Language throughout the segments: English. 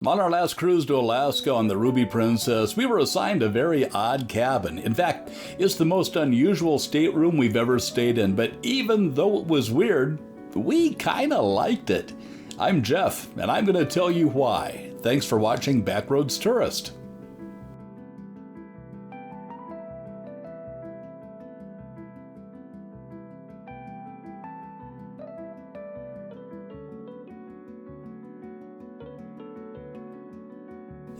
On our last cruise to Alaska on the Ruby Princess, we were assigned a very odd cabin. In fact, it's the most unusual stateroom we've ever stayed in, but even though it was weird, we kinda liked it. I'm Jeff, and I'm gonna tell you why. Thanks for watching Backroads Tourist.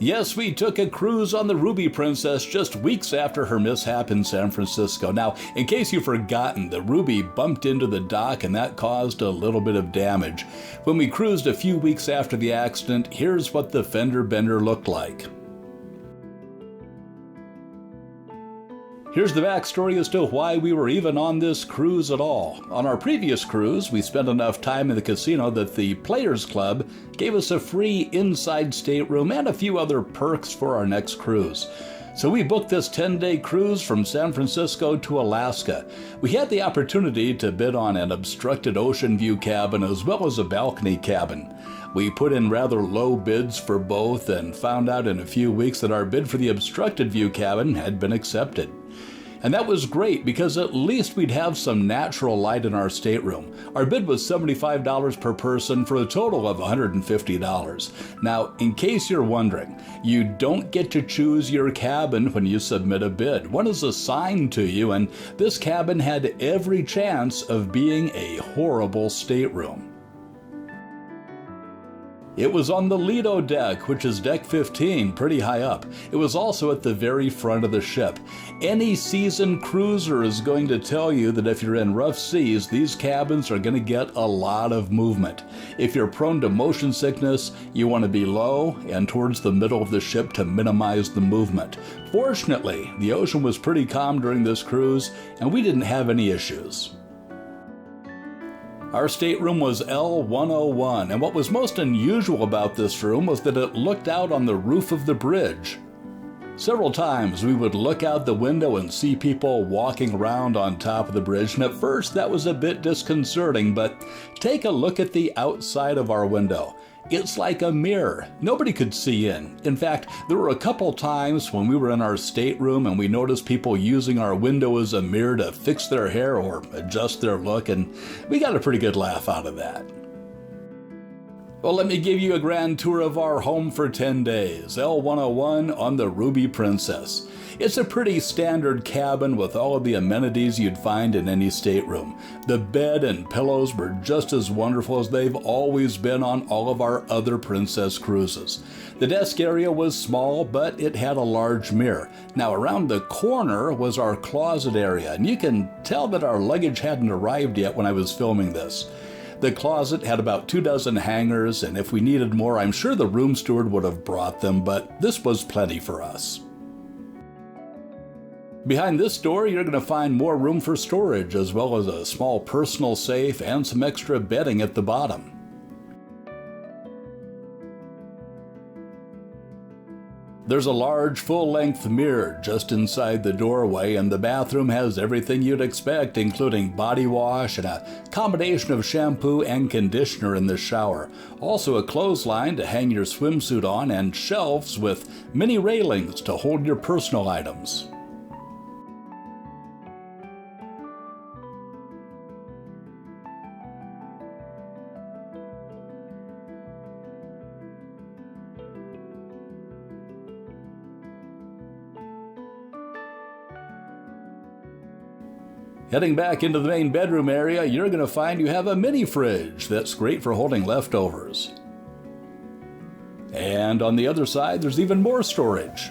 Yes, we took a cruise on the Ruby Princess just weeks after her mishap in San Francisco. Now, in case you've forgotten, the Ruby bumped into the dock and that caused a little bit of damage. When we cruised a few weeks after the accident, here's what the fender bender looked like. Here's the backstory as to why we were even on this cruise at all. On our previous cruise, we spent enough time in the casino that the Players Club gave us a free inside stateroom and a few other perks for our next cruise. So we booked this 10-day cruise from San Francisco to Alaska. We had the opportunity to bid on an obstructed ocean view cabin as well as a balcony cabin. We put in rather low bids for both and found out in a few weeks that our bid for the obstructed view cabin had been accepted. And that was great because at least we'd have some natural light in our stateroom. Our bid was $75 per person for a total of $150. Now, in case you're wondering, you don't get to choose your cabin when you submit a bid. One is assigned to you, and this cabin had every chance of being a horrible stateroom. It was on the Lido deck, which is deck 15, pretty high up. It was also at the very front of the ship. Any seasoned cruiser is going to tell you that if you're in rough seas, these cabins are going to get a lot of movement. If you're prone to motion sickness, you want to be low and towards the middle of the ship to minimize the movement. Fortunately, the ocean was pretty calm during this cruise, and we didn't have any issues. Our stateroom was L101, and what was most unusual about this room was that it looked out on the roof of the bridge. Several times we would look out the window and see people walking around on top of the bridge, and at first that was a bit disconcerting, but take a look at the outside of our window. It's like a mirror. Nobody could see in. In fact, there were a couple times when we were in our stateroom and we noticed people using our window as a mirror to fix their hair or adjust their look, and we got a pretty good laugh out of that. Well, let me give you a grand tour of our home for 10 days, L101 on the Ruby Princess. It's a pretty standard cabin with all of the amenities you'd find in any stateroom. The bed and pillows were just as wonderful as they've always been on all of our other Princess cruises. The desk area was small, but it had a large mirror. Now, around the corner was our closet area, and you can tell that our luggage hadn't arrived yet when I was filming this. The closet had about 24 hangers, and if we needed more, I'm sure the room steward would have brought them, but this was plenty for us. Behind this door, you're going to find more room for storage, as well as a small personal safe and some extra bedding at the bottom. There's a large full-length mirror just inside the doorway, and the bathroom has everything you'd expect, including body wash and a combination of shampoo and conditioner in the shower. Also a clothesline to hang your swimsuit on, and shelves with mini railings to hold your personal items. Heading back into the main bedroom area, you're going to find you have a mini fridge that's great for holding leftovers. And on the other side, there's even more storage.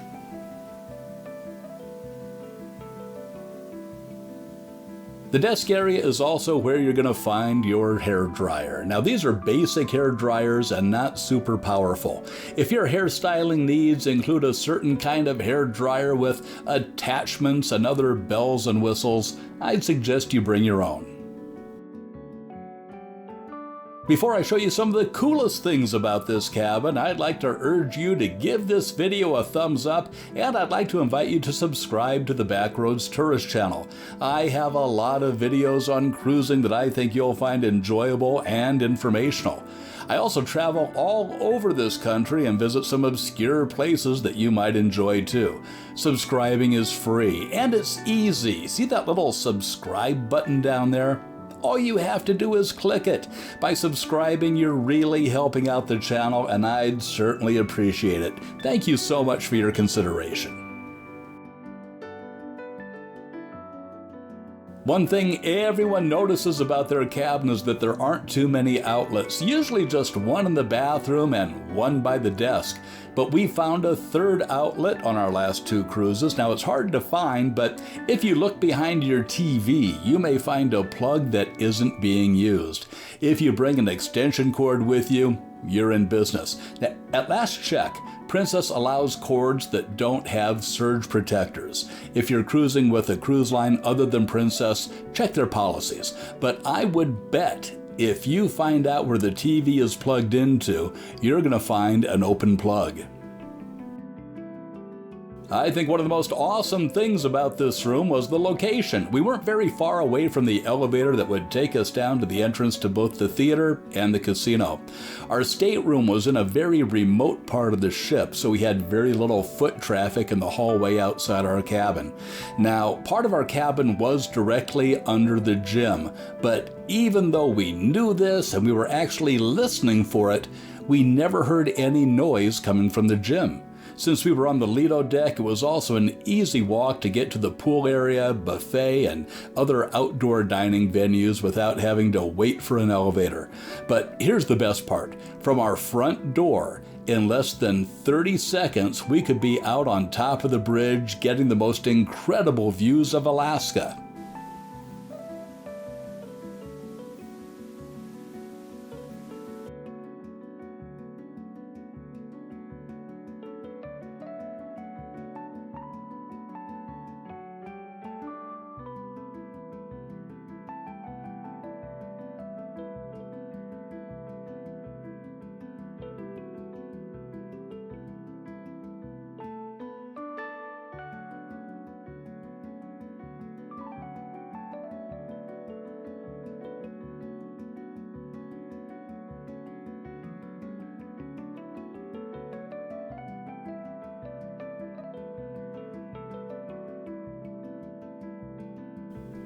The desk area is also where you're going to find your hair dryer. Now, these are basic hair dryers and not super powerful. If your hairstyling needs include a certain kind of hair dryer with attachments and other bells and whistles, I'd suggest you bring your own. Before I show you some of the coolest things about this cabin, I'd like to urge you to give this video a thumbs up, and I'd like to invite you to subscribe to the Backroads Tourist channel. I have a lot of videos on cruising that I think you'll find enjoyable and informational. I also travel all over this country and visit some obscure places that you might enjoy too. Subscribing is free and it's easy. See that little subscribe button down there? All you have to do is click it. By subscribing, you're really helping out the channel, and I'd certainly appreciate it. Thank you so much for your consideration. One thing everyone notices about their cabin is that there aren't too many outlets, usually just one in the bathroom and one by the desk. But we found a third outlet on our last 2 cruises. Now it's hard to find, but if you look behind your TV, you may find a plug that isn't being used. If you bring an extension cord with you, you're in business. Now, at last check, Princess allows cords that don't have surge protectors. If you're cruising with a cruise line other than Princess, check their policies. But I would bet if you find out where the TV is plugged into, you're going to find an open plug. I think one of the most awesome things about this room was the location. We weren't very far away from the elevator that would take us down to the entrance to both the theater and the casino. Our stateroom was in a very remote part of the ship, so we had very little foot traffic in the hallway outside our cabin. Now, part of our cabin was directly under the gym, but even though we knew this and we were actually listening for it, we never heard any noise coming from the gym. Since we were on the Lido deck, it was also an easy walk to get to the pool area, buffet, and other outdoor dining venues without having to wait for an elevator. But here's the best part. From our front door, in less than 30 seconds, we could be out on top of the bridge getting the most incredible views of Alaska.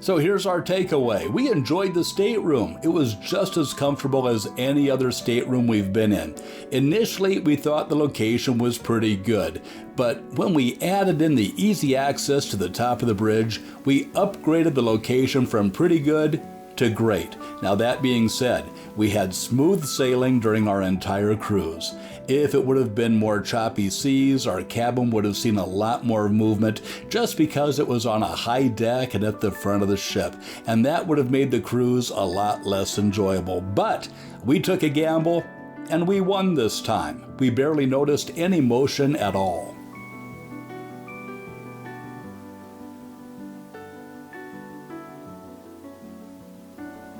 So here's our takeaway. We enjoyed the stateroom. It was just as comfortable as any other stateroom we've been in. Initially, we thought the location was pretty good, but when we added in the easy access to the top of the bridge, we upgraded the location from pretty good to great. Now that being said, we had smooth sailing during our entire cruise. If it would have been more choppy seas, our cabin would have seen a lot more movement just because it was on a high deck and at the front of the ship, and that would have made the cruise a lot less enjoyable. But we took a gamble and we won this time. We barely noticed any motion at all.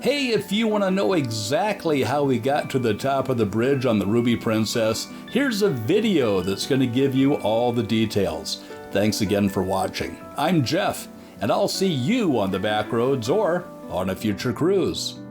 Hey, if you want to know exactly how we got to the top of the bridge on the Ruby Princess, here's a video that's going to give you all the details. Thanks again for watching. I'm Jeff, and I'll see you on the back roads or on a future cruise.